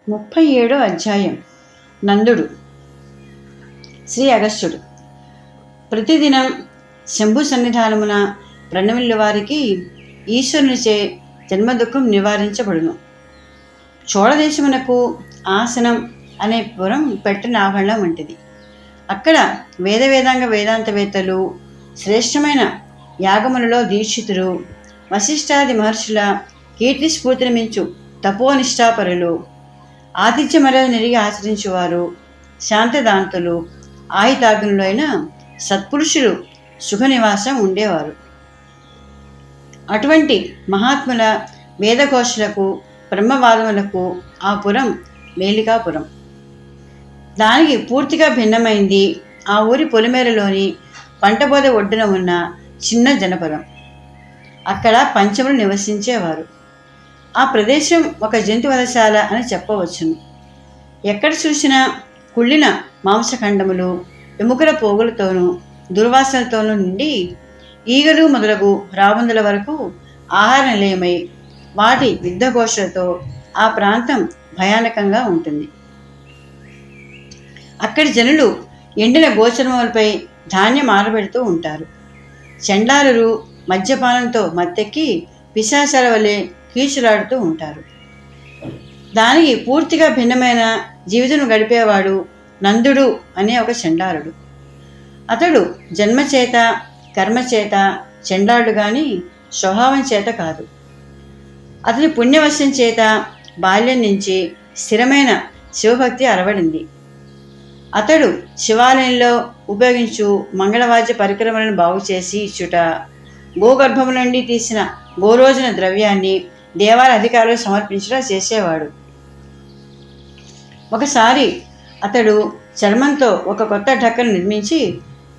37వ అధ్యాయం. నందుడు. శ్రీ అగస్త్యుడు. ప్రతిదినం శంభు సన్నిధానమున ప్రణమిల్లు వారికి ఈశ్వరునిచే జన్మదుఃఖం నివారించబడును. చోళదేశమునకు ఆసనం అనే పురం పెట్టిన ఆభరణం వంటిది. అక్కడ వేదాంగ వేదాంతవేత్తలు, శ్రేష్టమైన యాగములలో దీక్షితులు, వశిష్ఠాది మహర్షుల కీర్తి స్ఫూర్తిని మించు తపోనిష్టాపరులు, ఆతిథ్య మర్యాద నిరిగి ఆచరించేవారు, శాంతదాంతులు, ఆయుతాగ్నులు అయిన సత్పురుషులు సుఖనివాసం ఉండేవారు. అటువంటి మహాత్ముల వేదఘోషలకు, బ్రహ్మవాదములకు ఆ పురం మేలికాపురం. దానికి పూర్తిగా భిన్నమైంది ఆ ఊరి పొలిమేరలోని పంటబోద ఒడ్డున ఉన్న చిన్న జనపదం. అక్కడ పంచములు నివసించేవారు. ఆ ప్రదేశం ఒక జంతువధశాల అని చెప్పవచ్చును. ఎక్కడ చూసినా కుళ్ళిన మాంసఖండములు, ఎముకల పోగులతోనూ దుర్వాసనతోనూ నిండి ఈగలు మొదలగు రాబందుల వరకు ఆహార నిలయమై వాటి యుద్ధఘోషలతో ఆ ప్రాంతం భయానకంగా ఉంటుంది. అక్కడి జనులు ఎండిన గోచరములపై ధాన్యం ఆరబెడుతూ ఉంటారు. చండాలురు మద్యపానంతో మత్తెక్కి పిశాచాల వలె కీచులాడుతూ ఉంటారు. దానికి పూర్తిగా భిన్నమైన జీవితం గడిపేవాడు నందుడు అనే ఒక చండాలుడు. అతడు జన్మచేత కర్మచేత చండాలుడు కానీ స్వభావం చేత కాదు. అతని పుణ్యవశం చేత బాల్యం నుంచి స్థిరమైన శివభక్తి అలవడింది. అతడు శివాలయంలో ఉపయోగించు మంగళవాద్య పరికరములను బాగుచేసి ఇచ్చుట, గోగర్భము నుండి తీసిన గోరోజన ద్రవ్యాన్ని దేవాలయ అధికారులకు సమర్పించడం చేసేవాడు. ఒకసారి అతడు చర్మంతో ఒక కొత్త ఢక్కను నిర్మించి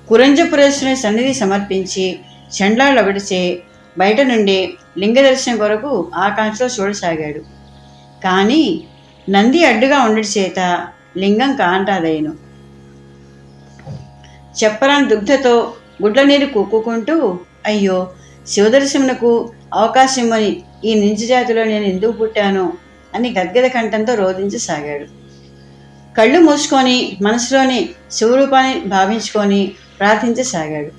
కురంజపురేశ్వరుని సన్నిధి సమర్పించి చండాలు ఒకటిచే బయట నుండి లింగ దర్శనం కొరకు ఆకాంక్షలో చూడసాగాడు. కానీ నంది అడ్డుగా ఉండడి చేత లింగం కాంటాదయ్యను. చెప్పరాని దుగ్ధతో గుడ్ల నీరు కుక్కుకుంటూ, అయ్యో, శివదర్శనకు అవకాశం ఇవ్వని ఈ నీచ జాతిలో నేను ఎందుకు పుట్టాను అని గద్గద కంఠంతో రోధించసాగాడు. కళ్ళు మూసుకొని మనసులోని శివరూపాన్ని భావించుకొని ప్రార్థించసాగాడు.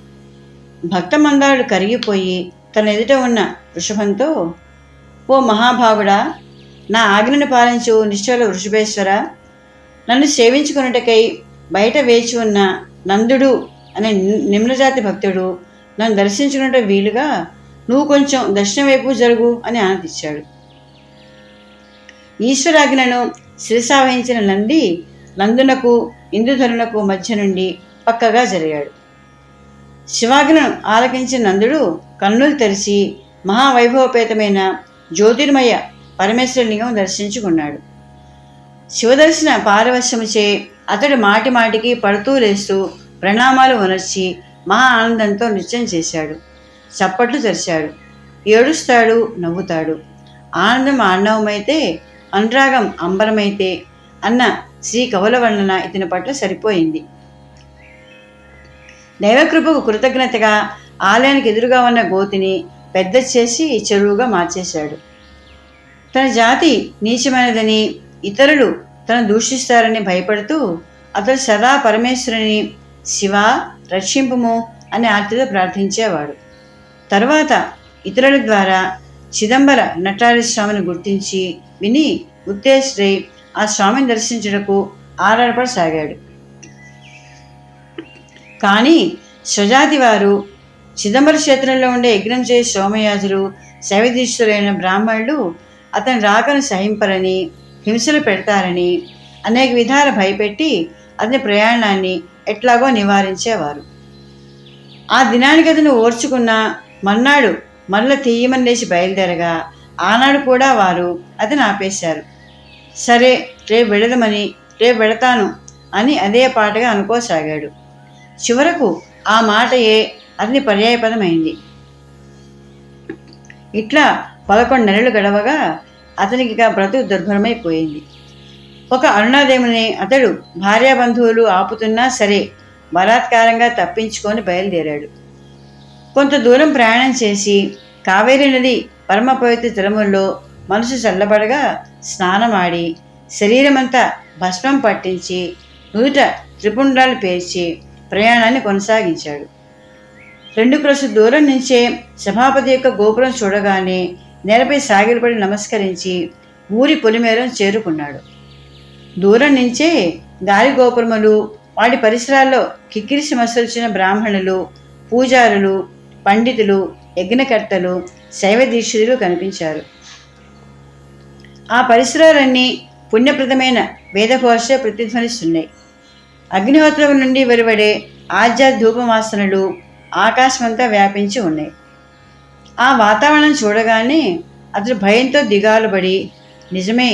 భక్తమందారుడు కరిగిపోయి తన ఎదుట ఉన్న వృషభంతో, ఓ మహాభాగుడా, నా ఆజ్ఞను పాలించు నిశ్చల వృషభేశ్వర, నన్ను సేవించుకున్నటకై బయట వేచి ఉన్న నందుడు అనే నిమ్నజాతి భక్తుడు నన్ను దర్శించుకున్నట్టు వీలుగా నువ్వు కొంచెం దక్షిణ వైపు జరుగు అని ఆనందించాడు. ఈశ్వరాజ్ఞను శిరసావహించిన నంది నందునకు ఇందుధరునకు మధ్య నుండి పక్కగా జరిగాడు. శివాజ్ఞను ఆలకించిన నందుడు కన్నులు తెరిచి మహావైభవపేతమైన జ్యోతిర్మయ పరమేశ్వరలింగం దర్శించుకున్నాడు. శివదర్శన పారవశ్యముచే అతడు మాటి మాటికి పడుతూ లేస్తూ ప్రణామాలు వనర్చి మహా ఆనందంతో నృత్యం చేశాడు. చప్పట్లు తెరిచాడు. ఏడుస్తాడు, నవ్వుతాడు. ఆనందం ఆర్ణవమైతే, అనురాగం అంబరమైతే అన్న శ్రీ కవుల వర్ణన ఇతని పట్ల సరిపోయింది. దైవకృపకు కృతజ్ఞతగా ఆలయానికి ఎదురుగా ఉన్న గోతిని పెద్ద చేసి చెరువుగా మార్చేశాడు. తన జాతి నీచమైనదని, ఇతరులు తను దూషిస్తారని భయపడుతూ అతడు సదా పరమేశ్వరుని శివ రక్షింపుము అని ఆర్తితో ప్రార్థించేవాడు. తరువాత ఇతరుల ద్వారా చిదంబర నటారి స్వామిని గుర్తించి విని ఉత్తేజుడై ఆ స్వామిని దర్శించుటకు ఆరాటపడసాగాడు. కానీ స్వజాతి వారు చిదంబర క్షేత్రంలో ఉండే యజ్ఞం చేసే సోమయాజులు, శైవదీక్షులైన బ్రాహ్మణులు అతని రాకను సహింపరని, హింసలు పెడతారని అనేక విధాలు భయపెట్టి అతని ప్రయాణాన్ని ఎట్లాగో నివారించేవారు. ఆ దినానికి అతను ఓర్చుకున్న మర్నాడు మరల తీయమని లేచి బయలుదేరగా ఆనాడు కూడా వారు అతను ఆపేశారు. సరే, రేపు వెళదమని, రేపు వెళతాను అని అదే పాటగా అనుకోసాగాడు. చివరకు ఆ మాటయే అతని పర్యాయపదమైంది. ఇట్లా 11 నెలలు గడవగా అతనికి బ్రతుకు దుర్భరమైపోయింది. ఒక అరుణాదేవుని అతడు భార్యాబంధువులు ఆపుతున్నా సరే బలాత్కారంగా తప్పించుకొని బయలుదేరాడు. కొంత దూరం ప్రయాణం చేసి కావేరీ నది పరమ పవిత్ర జలముల్లో మనసు చల్లబడగా స్నానమాడి శరీరమంతా భస్మం పట్టించి నుదుట త్రిపుండ్రాలు పేర్చి ప్రయాణాన్ని కొనసాగించాడు. 2 క్రోసుల దూరం నుంచే సభాపతి యొక్క గోపురం చూడగానే నేలపై సాగిలపడి నమస్కరించి ఊరి పొలిమేరం చేరుకున్నాడు. దూరం నుంచే గాలి గోపురములు, వాటి పరిసరాల్లో కిక్కిరిసి మసల్చిన బ్రాహ్మణులు, పూజారులు, పండితులు, యజ్ఞకర్తలు, శైవ దీక్షితులు కనిపించారు. ఆ పరిసరాలన్నీ పుణ్యప్రదమైన వేదఘోష ప్రతిధ్వనిస్తున్నాయి. అగ్నిహోత్రం నుండి వెలువడే ఆధ్యాత్మిక ధూపవాసనలు ఆకాశమంతా వ్యాపించి ఉన్నాయి. ఆ వాతావరణం చూడగానే అతడు భయంతో దిగాలు పడి, నిజమే,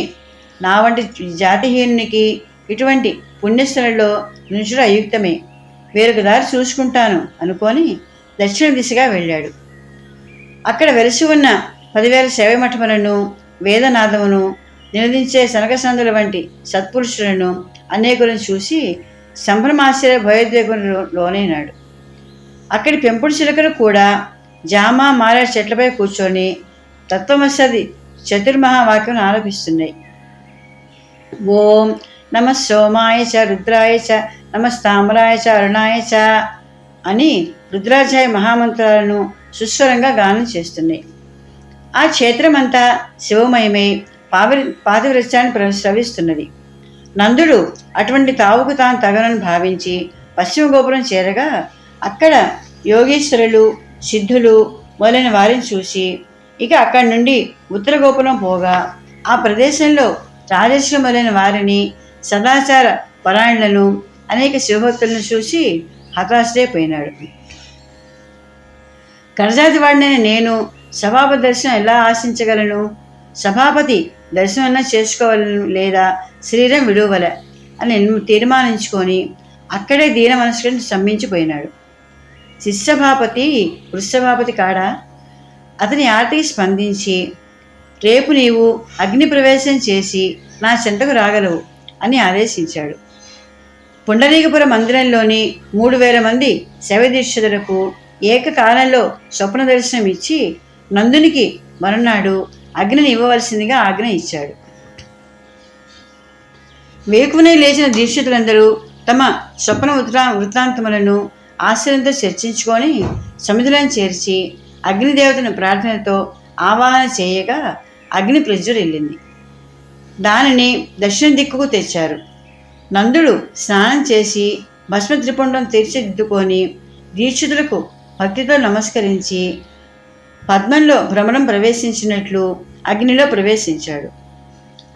నా వంటి జాతిహీనునికి ఇటువంటి పుణ్యస్థలంలో నుంచుడు అయుక్తమే, వేరొక దారి చూసుకుంటాను అనుకొని దక్షిణ దిశగా వెళ్ళాడు. అక్కడ వెలిసి ఉన్న 10,000 శైవమఠములను, వేదనాదమును నినదించే సనకసందుల వంటి సత్పురుషులను అనేకులను చూసి సంభ్రమాశ్చర్య భయోద్వేగంలో లోనైనాడు. అక్కడి పెంపుడు చిలుకలు కూడా జామ మారేడు చెట్లపై కూర్చొని తత్వమసది చతుర్మహావాక్యం ఆలపిస్తున్నాయి. ఓం నమ సోమాయ చ రుద్రాయ చ నమస్తామ్రాయ చ అరుణాయ చ అని రుద్రాధ్యాయ మహామంత్రాలను సుస్వరంగా గానం చేస్తున్నాయి. ఆ క్షేత్రమంతా శివమయమై పాతివ్రత్యాన్ని స్రవిస్తున్నది. నందుడు అటువంటి తావుకు తాను తగనని భావించి పశ్చిమ గోపురం చేరగా అక్కడ యోగేశ్వరులు, సిద్ధులు మొదలైన వారిని చూసి ఇక అక్కడి నుండి ఉత్తర గోపురం పోగా ఆ ప్రదేశంలో రాజర్షులు మొదలైన వారిని, సదాచార పరాయణులను, అనేక శివభక్తులను చూసి హతాశుడైపోయినాడు. కడజాతి వాడినైన నేను సభాపతి దర్శనం ఎలా ఆశించగలను? సభాపతి దర్శనం చేసుకోవాలను లేదా శరీరం విడువల అని తీర్మానించుకొని అక్కడే దీన మనస్కుని సమ్మించిపోయినాడు. శిష్యభాపతి వృషభాపతి కాడా? అతని ఆర్తికి స్పందించి, రేపు నీవు అగ్ని ప్రవేశం చేసి నా చెంతకు రాగలవు అని ఆదేశించాడు. పుండరీకపుర మందిరంలోని 3,000 మంది శైవదీక్షితులకు ఏకకాలంలో స్వప్న దర్శనం ఇచ్చి నందునికి మరునాడు అగ్నిని ఇవ్వవలసిందిగా ఆజ్ఞ ఇచ్చాడు. వేకువనే లేచిన దీక్షితులందరూ తమ స్వప్న వృత్తాంతములను ఆశ్చర్యంతో చర్చించుకొని సమిధులను చేర్చి అగ్నిదేవతను ప్రార్థనతో ఆవాహన చేయగా అగ్ని ప్రజ్వరిల్లింది. దానిని దక్షిణ దిక్కుకు తెచ్చారు. నందుడు స్నానం చేసి భస్మ త్రిపుండం తీర్చిదిద్దుకొని దీక్షితులకు భక్తితో నమస్కరించి పద్మంలో భ్రమరం ప్రవేశించినట్లు అగ్నిలో ప్రవేశించాడు.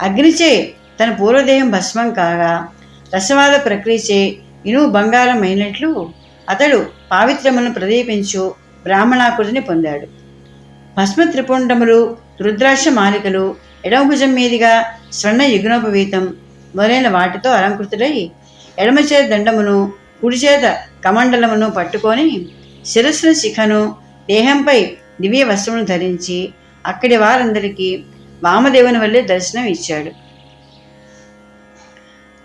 అగ్నిచే తన పూర్వదేహం భస్మం కాగా రసవాద ప్రక్రియచే ఇనుము బంగారం అయినట్లు అతడు పావిత్రములను ప్రదీపించు బ్రాహ్మణాకృతిని పొందాడు. భస్మ త్రిపుండములు, రుద్రాక్ష మాలికలు, ఎడమ భుజం మీదుగా స్వర్ణ యుగ్నోపవీతం మొదలైన వాటితో అలంకృతుడై ఎడమచేత దండమును, కుడిచేత కమండలమును పట్టుకొని శిరస్సును శిఖను, దేహంపై దివ్య వస్త్రమును ధరించి అక్కడి వారందరికీ వామదేవుని వల్లే దర్శనం ఇచ్చాడు.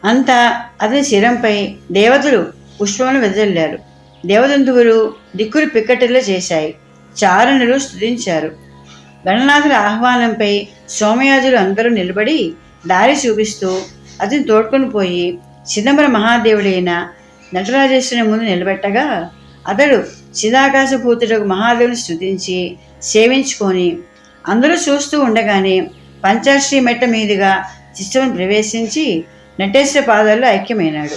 అంతా అతని శిరంపై దేవతలు పుష్పములు వెదజల్లారు. దేవదంతువులు దిక్కులు పిక్కటిలో చేశాయి. చారణులు స్తుతించారు. గణనాథుల ఆహ్వానంపై సోమయాజులు అందరూ నిలబడి దారి చూపిస్తూ అతని తోడ్కొని పోయి చిదంబర మహాదేవుడైన నటరాజేశ్వరుని ముందు నిలబెట్టగా అతడు చిదాకాశభూతుడకు మహాదేవుని స్తుతించి సేవించుకొని అందరూ చూస్తూ ఉండగానే పంచాశ్రీ మెట్ట మీదుగా చిత్తమును ప్రవేశించి నటేశ్వర పాదాల్లో ఐక్యమైనాడు.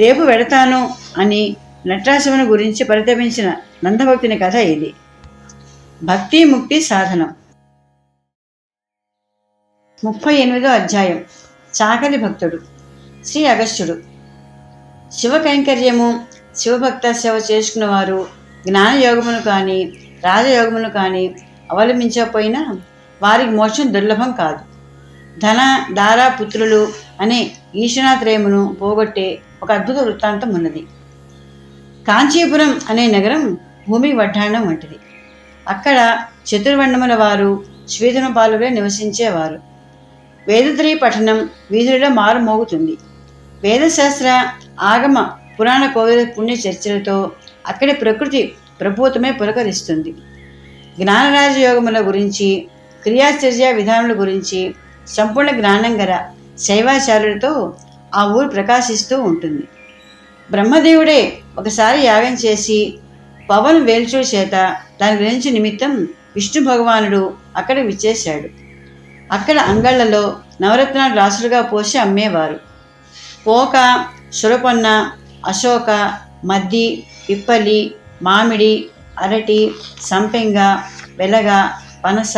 రేపు వెడతాను అని నటరాజముని గురించి పరితపించిన నందభక్తుని కథ ఇది. భక్తి ముక్తి సాధనం. 38వ అధ్యాయం. చాకలి భక్తుడు. శ్రీ అగస్త్యుడు. శివకైంకర్యము, శివభక్త సేవ చేసుకున్నవారు జ్ఞానయోగమును కానీ రాజయోగమును కానీ అవలంబించకపోయినా వారికి మోక్షం దుర్లభం కాదు. ధన, దార, పుత్రులు అనే ఈశ్వనాత్రయమును పోగొట్టే ఒక అద్భుత వృత్తాంతం ఉన్నది. కాంచీపురం అనే నగరం భూమి వడ్డాణం వంటిది. అక్కడ చతుర్వర్ణముల వారు శ్వేతనపాలుగా నివసించేవారు. వేదత్రయ పఠనం వీధులలో మారుమోగుతుంది. వేదశాస్త్ర, ఆగమ, పురాణ కోవిల పుణ్య చర్చలతో అక్కడి ప్రకృతి ప్రపూతమే పులకరిస్తుంది. జ్ఞానరాజయోగముల గురించి, క్రియాచర్య విధానముల గురించి సంపూర్ణ జ్ఞానం గల శైవాచార్యులతో ఆ ఊరు ప్రకాశిస్తూ ఉంటుంది. బ్రహ్మదేవుడే ఒకసారి యాగం చేసి పవన్ వేల్చూడు చేత దాని గురించి నిమిత్తం విష్ణు భగవానుడు అక్కడ విచ్చేశాడు. అక్కడ అంగళ్లలో నవరత్నాలు రాసులుగా పోసి అమ్మేవారు. పోక, సురపొన్న, అశోక, మద్ది, పిప్పలి, మామిడి, అరటి, సంపెంగ, వెలగ, పనస,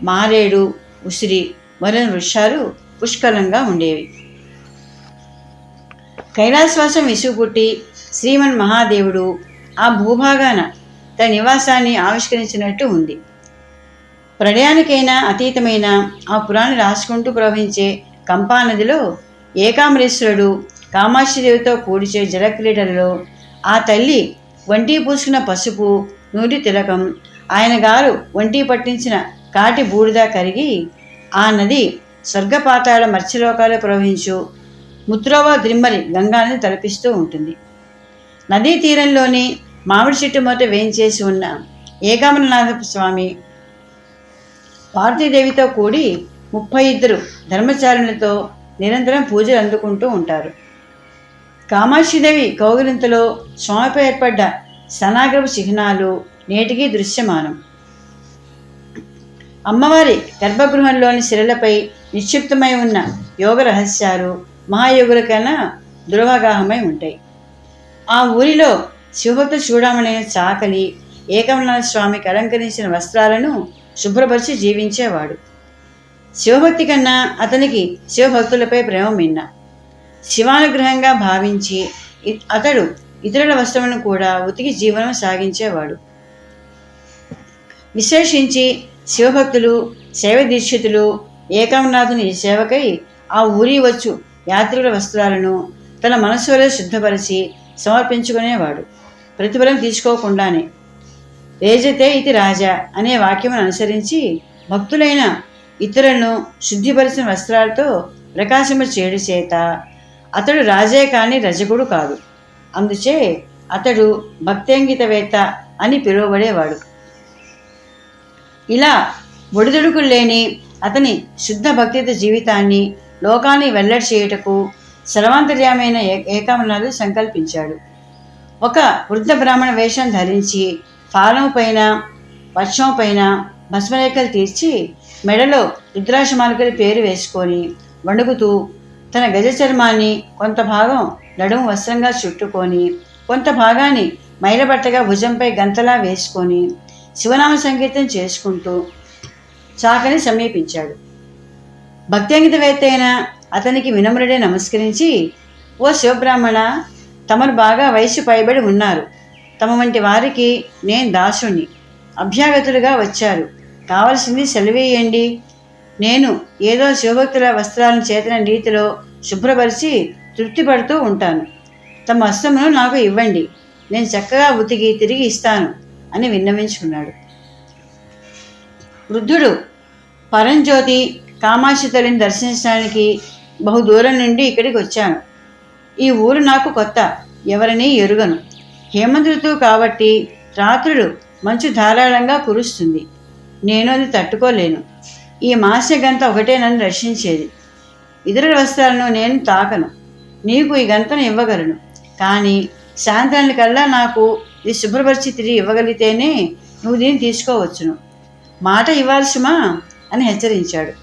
మారేడు, ఉసిరి మొదలైన వృక్షాలు పుష్కలంగా ఉండేవి. కైలాసవాసం విసుగుపుట్టి శ్రీమన్ మహాదేవుడు ఆ భూభాగాన తన నివాసాన్ని ఆవిష్కరించినట్టు ఉంది. ప్రళయానికైనా అతీతమైన ఆ పురాణి రాసుకుంటూ ప్రవహించే కంపానదిలో ఏకాంబరేశ్వరుడు కామాక్షిదేవితో కూడిచే జలక్రీడలలో ఆ తల్లి వంటి పూసుకున్న పసుపు నూటి తిలకం, ఆయన గారు వంటి పట్టించిన కాటి బూడిద కరిగి ఆ నది స్వర్గపాతాళ మత్స్యలోకాలు ప్రవహించు ముత్రోవ ద్రిమ్మలి గంగానది తలపిస్తూ ఉంటుంది. నదీ తీరంలోని మామిడి చెట్టు మొదట వేయించేసి ఉన్న ఏకాంబరనాథ స్వామి పార్వతీదేవితో కూడి 32 ధర్మచారులతో నిరంతరం పూజలు అందుకుంటూ ఉంటారు. కామాక్షిదేవి కౌగిలింతలో స్వామిపై ఏర్పడ్డ సనాగ్రపు చిహ్నాలు నేటికీ దృశ్యమానం. అమ్మవారి గర్భగృహంలోని శిలలపై నిక్షిప్తమై ఉన్న యోగ రహస్యాలు మహాయోగులకైనా దురవగాహమై ఉంటాయి. ఆ ఊరిలో శివభక్త చూడమనే చాకలి ఏకాంబరనాథ స్వామికి అలంకరించిన వస్త్రాలను శుభ్రపరిచి జీవించేవాడు. శివభక్తి కన్నా అతనికి శివభక్తులపై ప్రేమ మిన్న. శివానుగ్రహంగా భావించి అతడు ఇతరుల వస్త్రములను కూడా ఉతికి జీవనం సాగించేవాడు. విశేషించి శివభక్తులు, శైవ దీక్షితులు ఏకాంబరనాథుని సేవకై ఆ ఊరి వచ్చు యాత్రికుల వస్త్రాలను తన మనస్సులో శుద్ధపరిచి సమర్పించుకునేవాడు, ప్రతిఫలం తీసుకోకుండానే. రేజతే ఇది రాజా అనే వాక్యమును అనుసరించి భక్తులైన ఇతరులను శుద్ధిపరిచిన వస్త్రాలతో ప్రకాశము చేయడు చేత అతడు రాజే కాని రజకుడు కాదు. అందుచే అతడు భక్త్యంగితవేత్త అని పిలువబడేవాడు. ఇలా ఒడిదుడుకులు లేని అతని శుద్ధ భక్తిత జీవితాన్ని లోకాన్ని వెల్లడి చేయుటకు సర్వాంతర్యామైన ఏకాంబరనాథుడు సంకల్పించాడు. ఒక వృద్ధ బ్రాహ్మణ వేషం ధరించి ఫాలము పైన పక్షం పైన భస్మరేఖలు తీర్చి మెడలో రుద్రాక్షమాలికల పేరు వేసుకొని వణుకుతూ తన గజ చర్మాన్ని కొంత భాగం నడుము వస్త్రంగా చుట్టుకొని కొంత భాగాన్ని మైలబట్టగా భుజంపై గంతలా వేసుకొని శివనామ సంకీర్తన చేసుకుంటూ చాకని సమీపించాడు. భక్త్యంగితవేత్త అయిన అతనికి వినమ్రుడే నమస్కరించి, ఓ శివబ్రాహ్మణ, తమరు బాగా వయసు పైబడి ఉన్నారు. తమ వంటి వారికి నేను దాసుని, అభ్యాగతులుగా వచ్చారు. కావలసింది సెలవేయండి. నేను ఏదో శివభక్తుల వస్త్రాలను చేతన రీతిలో శుభ్రపరిచి తృప్తిపడుతూ ఉంటాను. తమ వస్త్రమును నాకు ఇవ్వండి, నేను చక్కగా ఉతికి తిరిగి ఇస్తాను అని విన్నవించుకున్నాడు. వృద్ధుడు పరంజ్యోతి కామాక్షి తల్లిని దర్శించడానికి బహుదూరం నుండి ఇక్కడికి వచ్చాను. ఈ ఊరు నాకు కొత్త, ఎవరిని ఎరుగను. హేమంత ఋతువు కాబట్టి రాత్రులు మంచు ధారాళంగా కురుస్తుంది. నేను అది తట్టుకోలేను. ఈ మాస్య గంత ఒకటే నన్ను రక్షించేది. ఇతరుల వస్త్రాలను నేను తాకను. నీకు ఈ గంతను ఇవ్వగలను, కానీ సాయంత్రానికల్లా నాకు ఇది శుభ్రపరిచి తిరిగి ఇవ్వగలిగితేనే నువ్వు దీన్ని తీసుకోవచ్చును. మాట ఇవ్వాల్సిమా అని హెచ్చరించాడు.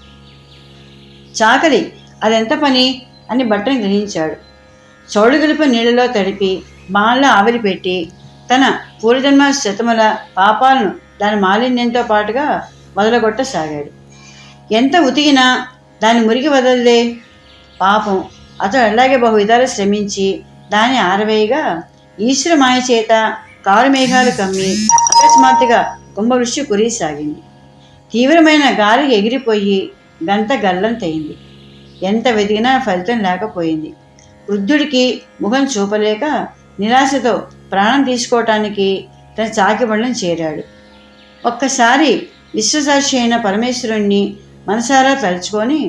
చాకలి అదెంత పని అని బట్టను గ్రహించాడు. చౌడుగలుపు నీళ్ళలో తడిపి బాణలో ఆవిరి పెట్టి తన పూర్వజన్మ శతముల పాపాలను దాని మాలిన్యంతో పాటుగా వదలగొట్టసాగాడు. ఎంత ఉతికినా దాన్ని మురికి వదలదే. పాపం అతడు అలాగే బహువిధాలు శ్రమించి దాన్ని ఆరవేయగా ఈశ్వర మాయ చేత కారు మేఘాలు కమ్మి అకస్మాత్తుగా కుంభవృష్టి కురియసాగింది. తీవ్రమైన గాలికి ఎగిరిపోయి గంత గల్లంతయింది. ఎంత వెతికినా ఫలితం లేకపోయింది. వృద్ధుడికి ముఖం చూపలేక నిరాశతో ప్రాణం తీసుకోవటానికి తన చాకిబండను చేరాడు. ఒక్కసారి విశ్వసాక్షి అయిన పరమేశ్వరుణ్ణి మనసారా తలుచుకొని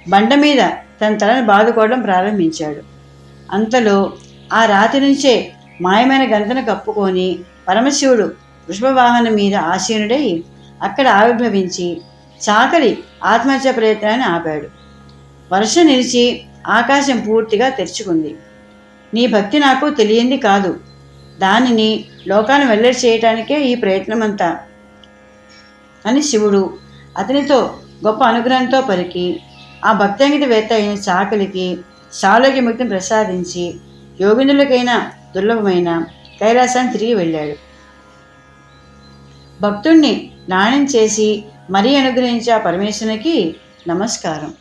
బండ మీద తన తలను బాదుకోవడం ప్రారంభించాడు. అంతలో ఆ రాత్రి నుంచే మాయమైన గంతను కప్పుకొని పరమశివుడు వృషభవాహనం మీద ఆసీనుడై అక్కడ ఆవిర్భవించి చాకలి ఆత్మహత్య ప్రయత్నాన్ని ఆపాడు. వర్షం నిలిచి ఆకాశం పూర్తిగా తెరుచుకుంది. నీ భక్తి నాకు తెలియంది కాదు. దానిని లోకాన్ని వెల్లడి చేయటానికే ఈ ప్రయత్నమంతా అని శివుడు అతనితో గొప్ప అనుగ్రహంతో పలికి ఆ భక్తాంగితవేత్త అయిన చాకలికి సాలోక్య ముక్తిని ప్రసాదించి యోగినులకైనా దుర్లభమైన కైలాసాన్ని తిరిగి వెళ్ళాడు. భక్తుణ్ణి నాణ్యం చేసి మరీ అనుగ్రహించే ఆ పరమేశ్వరునికి నమస్కారం.